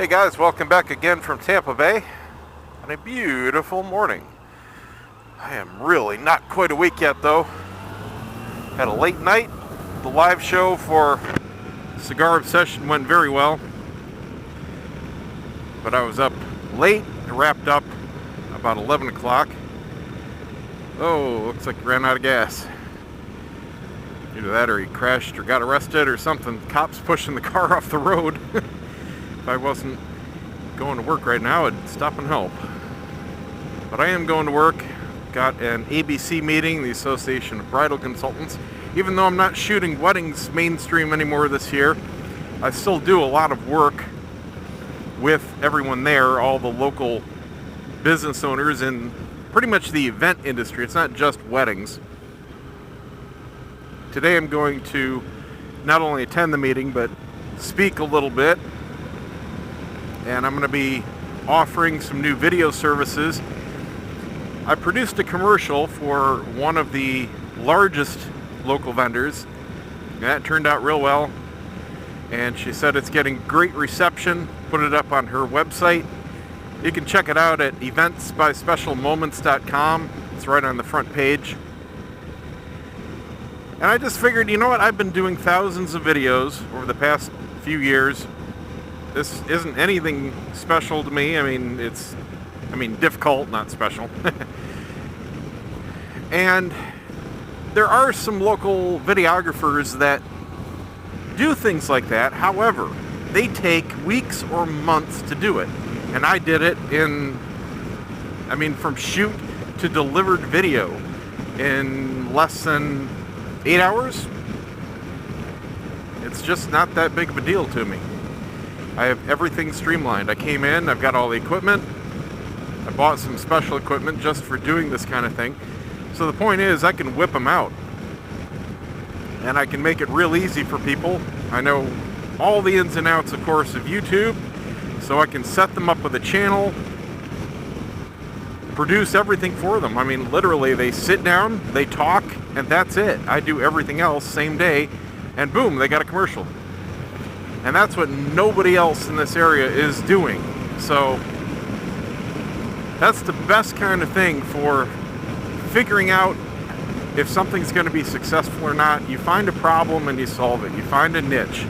guys, welcome back again from Tampa Bay on a beautiful morning. I am really not quite awake yet though. Had a late night. The live show for Cigar Obsession went very well, but I was up late. I wrapped up about 11 o'clock. Oh, looks like he ran out of gas. Either that or he crashed or got arrested or something. Cops pushing the car off the road. If I wasn't going to work right now, I'd stop and help. But I am going to work. Got an ABC meeting, the Association of Bridal Consultants. Even though I'm not shooting weddings mainstream anymore this year, I still do a lot of work with everyone there, all the local business owners in pretty much the event industry. It's not just weddings. Today I'm going to not only attend the meeting, but speak a little bit. And I'm going to be offering some new video services. I produced a commercial for one of the largest local vendors. And that turned out real well. And she said it's getting great reception. Put it up on her website. You can check it out at eventsbyspecialmoments.com. It's right on the front page. And I just figured, you know what? I've been doing thousands of videos over the past few years. This isn't anything special to me. I mean, difficult, not special. And there are some local videographers that do things like that. However, they take weeks or months to do it. And I did it from shoot to delivered video in less than 8 hours. It's just not that big of a deal to me. I have everything streamlined. I came in, I've got all the equipment. I bought some special equipment just for doing this kind of thing. So the point is, I can whip them out. And I can make it real easy for people. I know all the ins and outs, of course, of YouTube. So I can set them up with a channel, produce everything for them. I mean, literally, they sit down, they talk, and that's it. I do everything else same day, and boom, they got a commercial. And that's what nobody else in this area is doing. So that's the best kind of thing for figuring out if something's going to be successful or not. You find a problem and you solve it. You find a niche.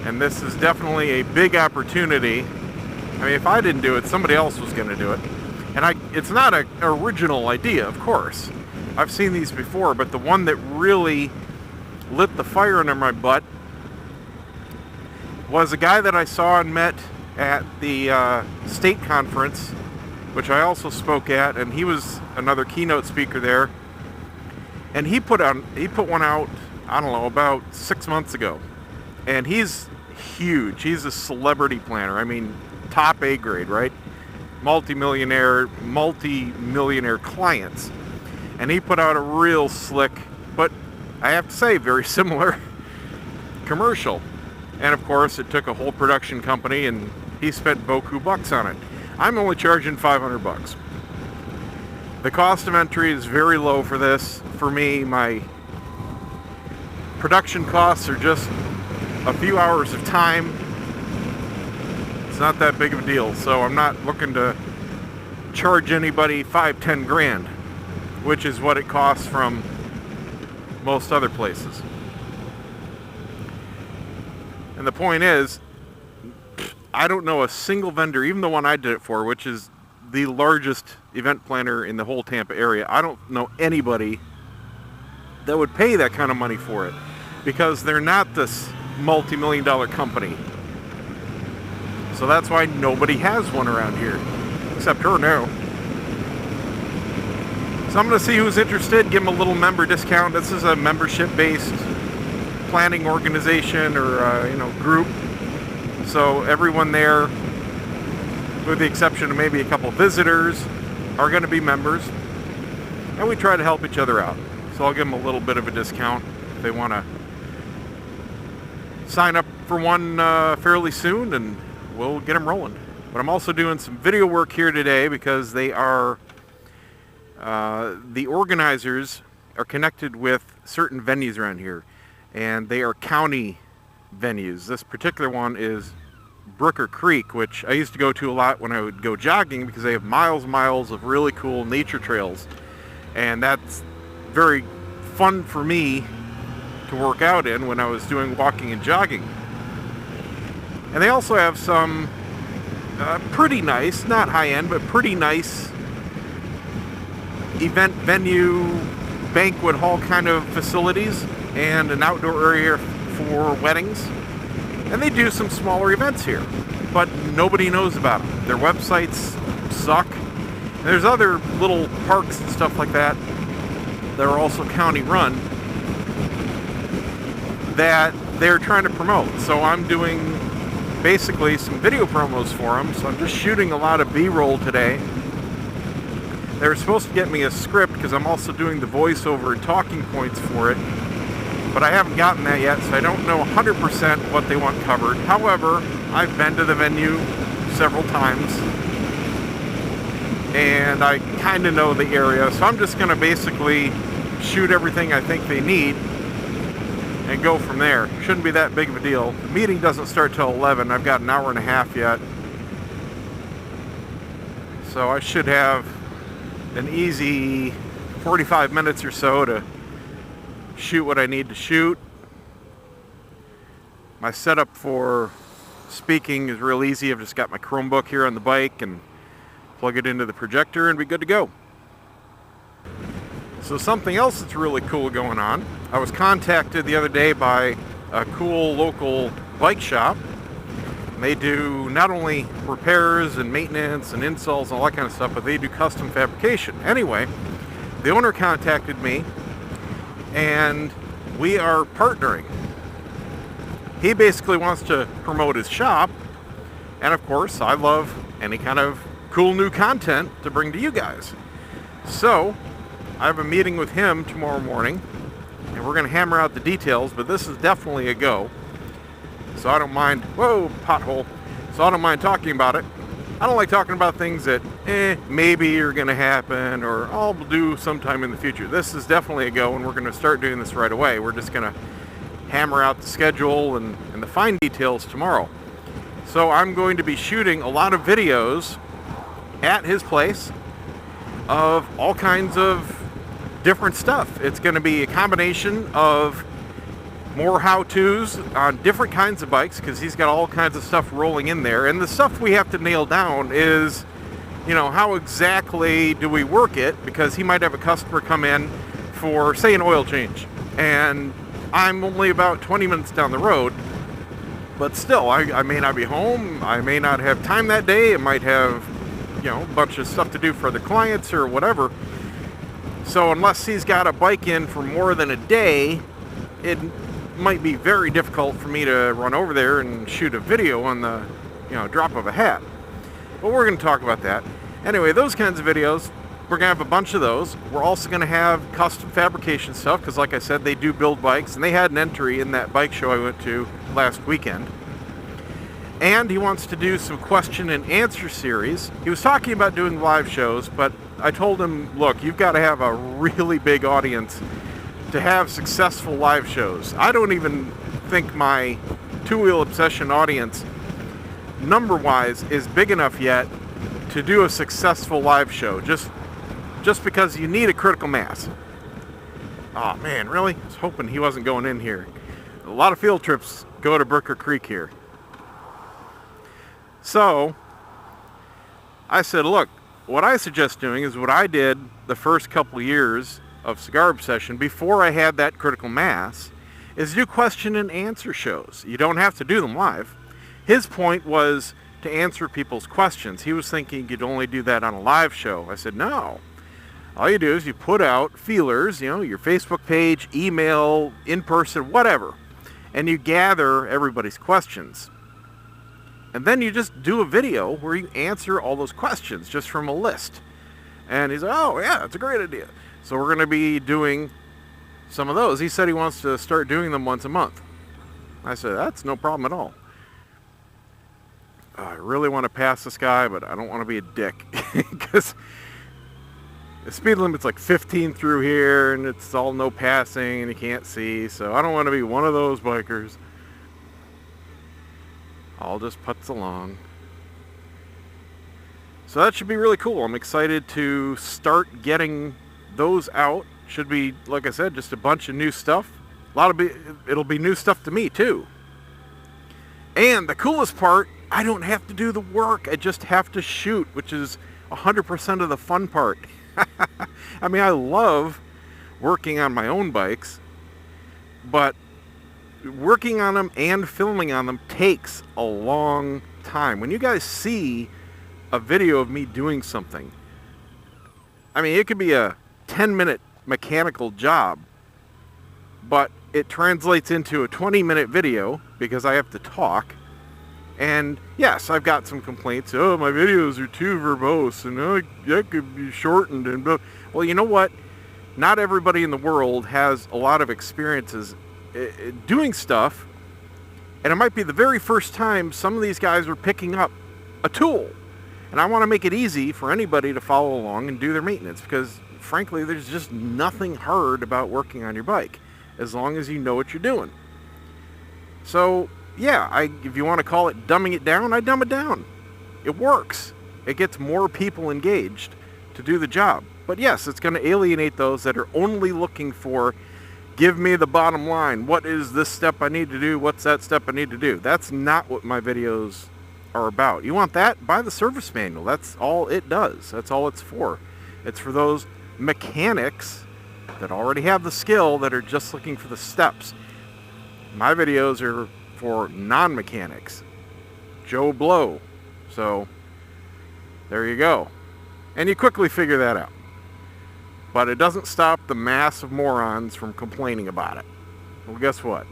And this is definitely a big opportunity. I mean, if I didn't do it, somebody else was going to do it. And it's not an original idea, of course. I've seen these before, but the one that really lit the fire under my butt was a guy that I saw and met at the state conference, which I also spoke at, and he was another keynote speaker there. And he put one out, I don't know, about 6 months ago. And he's huge. He's a celebrity planner. I mean, top A grade, right? Multi-millionaire clients. And he put out a real slick, but I have to say, very similar commercial. And of course, it took a whole production company, and he spent beaucoup bucks on it. I'm only charging $500. The cost of entry is very low for this. For me, my production costs are just a few hours of time. It's not that big of a deal, so I'm not looking to charge anybody $5-10 grand, which is what it costs from most other places. And the point is, I don't know a single vendor, even the one I did it for, which is the largest event planner in the whole Tampa area. I don't know anybody that would pay that kind of money for it, because they're not this multi-million-dollar company. So that's why nobody has one around here, except her now. So I'm going to see who's interested, give them a little member discount. This is a membership-based planning organization or group. So everyone there, with the exception of maybe a couple visitors, are going to be members. And we try to help each other out. So I'll give them a little bit of a discount if they want to sign up for one fairly soon, and we'll get them rolling. But I'm also doing some video work here today because they are, the organizers are connected with certain venues around here. And they are county venues. This particular one is Brooker Creek, which I used to go to a lot when I would go jogging, because they have miles and miles of really cool nature trails. And that's very fun for me to work out in when I was doing walking and jogging. And they also have some pretty nice, not high-end, but pretty nice event venue, banquet hall kind of facilities, and an outdoor area for weddings. And they do some smaller events here, but nobody knows about them. Their websites suck. And there's other little parks and stuff like that that are also county run that they're trying to promote. So I'm doing basically some video promos for them. So I'm just shooting a lot of B-roll today. They were supposed to get me a script because I'm also doing the voiceover and talking points for it, but I haven't gotten that yet, so I don't know 100% what they want covered. However, I've been to the venue several times and I kind of know the area, so I'm just going to basically shoot everything I think they need and go from there. Shouldn't be that big of a deal. The meeting doesn't start till 11. I've got an hour and a half yet, so I should have an easy 45 minutes or so to shoot what I need to shoot. My setup for speaking is real easy. I've just got my Chromebook here on the bike and plug it into the projector and be good to go. So something else that's really cool going on. I was contacted the other day by a cool local bike shop. They do not only repairs and maintenance and installs and all that kind of stuff, but they do custom fabrication. Anyway, the owner contacted me and we are partnering. He basically wants to promote his shop, and of course I love any kind of cool new content to bring to you guys. So I have a meeting with him tomorrow morning and we're going to hammer out the details, but this is definitely a go. So I don't mind, whoa, pothole. So I don't mind talking about it. I don't like talking about things that, maybe are going to happen or I'll do sometime in the future. This is definitely a go, and we're going to start doing this right away. We're just going to hammer out the schedule and the fine details tomorrow. So I'm going to be shooting a lot of videos at his place of all kinds of different stuff. It's going to be a combination of more how-tos on different kinds of bikes, because he's got all kinds of stuff rolling in there. And the stuff we have to nail down is, you know, how exactly do we work it? Because he might have a customer come in for, say, an oil change, and I'm only about 20 minutes down the road, but still, I may not be home, I may not have time that day, I might have, you know, a bunch of stuff to do for other clients or whatever. So unless he's got a bike in for more than a day, it might be very difficult for me to run over there and shoot a video on the, you know, drop of a hat. But we're going to talk about that. Anyway, those kinds of videos, we're going to have a bunch of those. We're also going to have custom fabrication stuff, because like I said, they do build bikes, and they had an entry in that bike show I went to last weekend. And he wants to do some question and answer series. He was talking about doing live shows, but I told him, look, you've got to have a really big audience to have successful live shows. I don't even think my Two-Wheel Obsession audience, number-wise, is big enough yet to do a successful live show, just because you need a critical mass. Oh man, really? I was hoping he wasn't going in here. A lot of field trips go to Brooker Creek here. So I said, look, what I suggest doing is what I did the first couple years of Cigar Obsession before I had that critical mass, is do question and answer shows. You don't have to do them live. His point was to answer people's questions. He was thinking you'd only do that on a live show. I said, no. All you do is you put out feelers, you know, your Facebook page, email, in person, whatever, and you gather everybody's questions. And then you just do a video where you answer all those questions just from a list. And he's like, oh yeah, that's a great idea. So we're going to be doing some of those. He said he wants to start doing them once a month. I said, that's no problem at all. I really want to pass this guy, but I don't want to be a dick. Because the speed limit's like 15 through here, and it's all no passing, and you can't see. So I don't want to be one of those bikers. All just putts along. So that should be really cool. I'm excited to start getting those out. Should be, like I said, just a bunch of new stuff. It'll be new stuff to me too. And the coolest part, I don't have to do the work. I just have to shoot, which is 100% of the fun part. I mean, I love working on my own bikes, but working on them and filming on them takes a long time. When you guys see a video of me doing something, I mean, it could be a 10-minute mechanical job, but it translates into a 20-minute video because I have to talk. And yes, I've got some complaints. Oh, my videos are too verbose, and that could be shortened. And well, you know what? Not everybody in the world has a lot of experiences doing stuff, and it might be the very first time some of these guys are picking up a tool. And I want to make it easy for anybody to follow along and do their maintenance, because frankly, there's just nothing hard about working on your bike as long as you know what you're doing. So yeah, if you want to call it dumbing it down, I dumb it down. It works. It gets more people engaged to do the job. But yes, it's going to alienate those that are only looking for, give me the bottom line. What is this step I need to do? What's that step I need to do? That's not what my videos are about. You want that? Buy the service manual. That's all it does. That's all it's for. It's for those mechanics that already have the skill, that are just looking for the steps. My videos are for non-mechanics, Joe Blow. So there you go. And you quickly figure that out. But it doesn't stop the mass of morons from complaining about it. Well, guess what?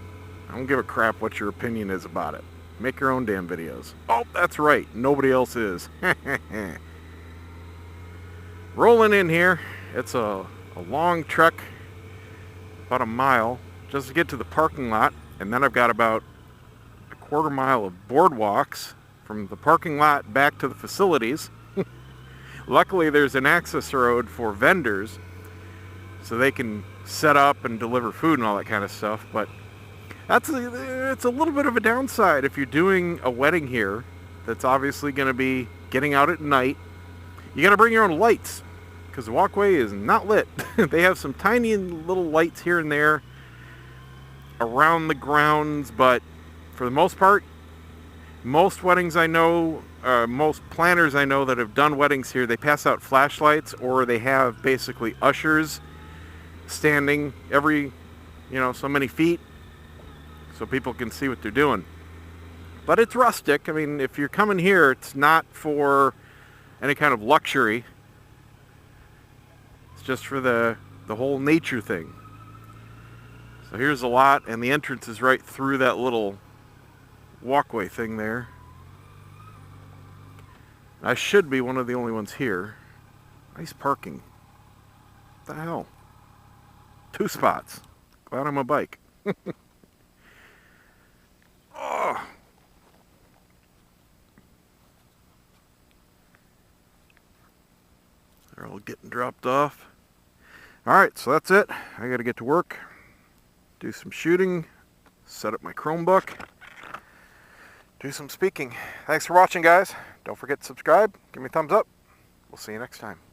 I don't give a crap what your opinion is about it. Make your own damn videos. Oh, that's right. Nobody else is. Rolling in here. It's a long trek, about a mile, just to get to the parking lot. And then I've got about a quarter mile of boardwalks from the parking lot back to the facilities. Luckily, there's an access road for vendors, so they can set up and deliver food and all that kind of stuff. But it's a little bit of a downside if you're doing a wedding here that's obviously going to be getting out at night. You got to bring your own lights, because the walkway is not lit. They have some tiny little lights here and there around the grounds, but for the most part, most weddings I know, most planners I know that have done weddings here, they pass out flashlights, or they have basically ushers standing every, so many feet, so people can see what they're doing. But it's rustic. I mean, if you're coming here, it's not for any kind of luxury. It's just for the whole nature thing. So here's a lot, and the entrance is right through that little walkway thing there. I should be one of the only ones here. Nice parking. What the hell? 2 spots. Glad I'm a bike. Oh. They're all getting dropped off. Alright, so that's it. I gotta get to work, do some shooting, set up my Chromebook, do some speaking. Thanks for watching, guys. Don't forget to subscribe, give me a thumbs up. We'll see you next time.